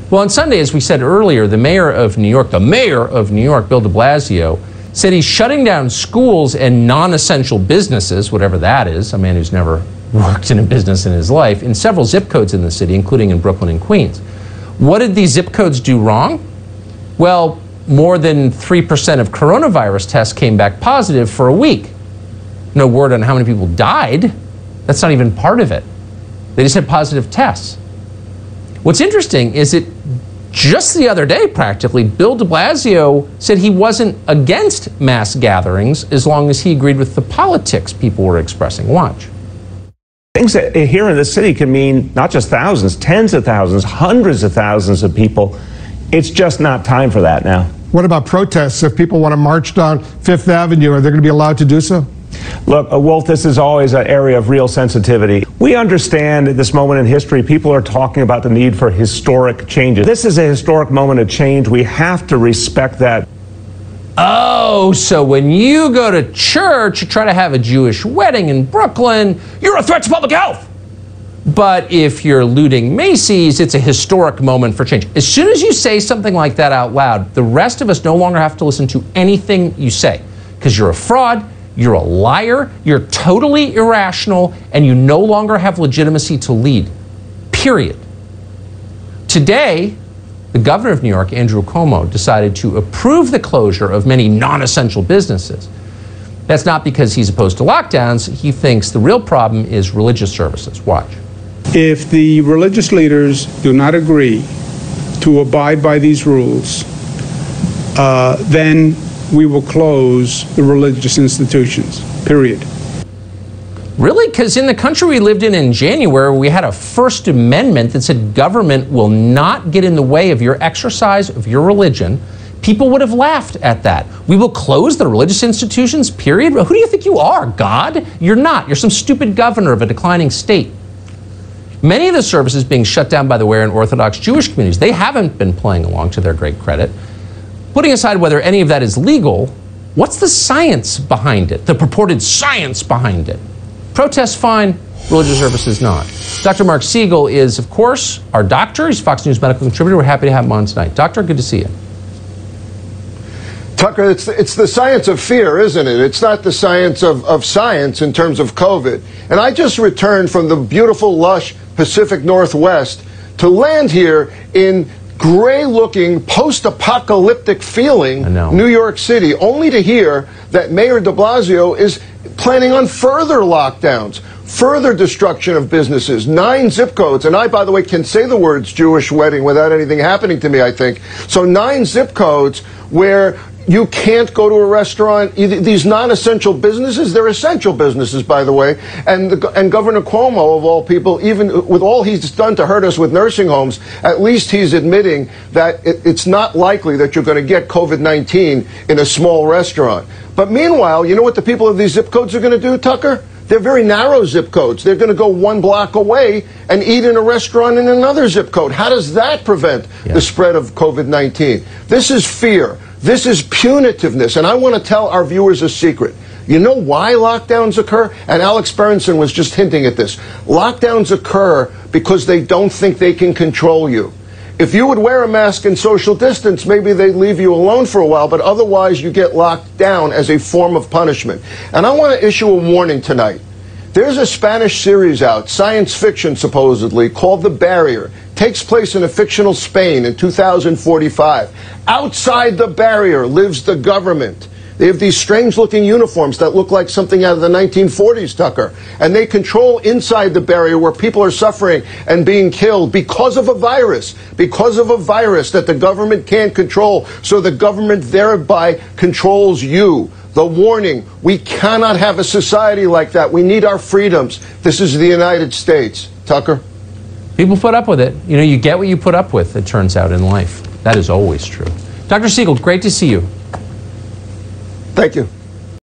Well, on Sunday, as we said earlier, the mayor of New York, Bill de Blasio, said he's shutting down schools and non-essential businesses, whatever that is, a man who's never worked in a business in his life, in several zip codes in the city, including in Brooklyn and Queens. What did these zip codes do wrong? Well, more than 3% of coronavirus tests came back positive for a week. No word on how many people died. That's not even part of it. They just had positive tests. What's interesting is that just the other day, practically, Bill de Blasio said he wasn't against mass gatherings as long as he agreed with the politics people were expressing. Watch. Things that here in the city can mean not just thousands, tens of thousands, hundreds of thousands of people. It's just not time for that now. What about protests? If people want to march down Fifth Avenue, are they going to be allowed to do so? Look, Wolf, this is always an area of real sensitivity. We understand at this moment in history, people are talking about the need for historic changes. This is a historic moment of change. We have to respect that. Oh, so when you go to church, you try to have a Jewish wedding in Brooklyn, you're a threat to public health. But if you're looting Macy's, it's a historic moment for change. As soon as you say something like that out loud, the rest of us no longer have to listen to anything you say, because you're a fraud, you're a liar, you're totally irrational, and you no longer have legitimacy to lead. Period. Today, the governor of New York, Andrew Cuomo, decided to approve the closure of many non-essential businesses. That's not because he's opposed to lockdowns. He thinks the real problem is religious services. Watch. If the religious leaders do not agree to abide by these rules, then we will close the religious institutions, period. Really? Because in the country we lived in January, we had a First Amendment that said government will not get in the way of your exercise of your religion. People would have laughed at that. We will close the religious institutions, period. Who do you think you are, God? You're not. You're some stupid governor of a declining state. Many of the services being shut down, by the way, are in Orthodox Jewish communities. They haven't been playing along, to their great credit. Putting aside whether any of that is legal, what's the science behind it, the purported science behind it? Protests, fine. Religious services, not. Dr. Mark Siegel is, of course, our doctor. He's Fox News medical contributor. We're happy to have him on tonight. Doctor, good to see you. Tucker, it's the science of fear, isn't it? It's not the science of science in terms of COVID. And I just returned from the beautiful, lush Pacific Northwest to land here in gray-looking, post-apocalyptic feeling New York City, only to hear that Mayor de Blasio is planning on further lockdowns, further destruction of businesses, 9 zip codes. And I, by the way, can say the words Jewish wedding without anything happening to me, I think. So 9 zip codes where you can't go to a restaurant. These non-essential businesses, they're essential businesses, by the way. And Governor Cuomo, of all people, even with all he's done to hurt us with nursing homes, at least he's admitting that it's not likely that you're going to get COVID-19 in a small restaurant. But meanwhile, you know what the people of these zip codes are going to do, Tucker? They're very narrow zip codes. They're going to go 1 block away and eat in a restaurant in another zip code. How does that prevent the spread of COVID-19? This is fear. This is punitiveness. And I want to tell our viewers a secret. You know why lockdowns occur? And Alex Berenson was just hinting at this. Lockdowns occur because they don't think they can control you. If you would wear a mask and social distance, maybe they'd leave you alone for a while, but otherwise you get locked down as a form of punishment. And I want to issue a warning tonight. There's a Spanish series out, science fiction supposedly, called The Barrier. Takes place in a fictional Spain in 2045. Outside the barrier lives the government. They have these strange-looking uniforms that look like something out of the 1940s, Tucker. And they control inside the barrier where people are suffering and being killed because of a virus that the government can't control. So the government thereby controls you. The warning, we cannot have a society like that. We need our freedoms. This is the United States. Tucker? People put up with it. You know, you get what you put up with, it turns out, in life. That is always true. Dr. Siegel, great to see you. Thank you.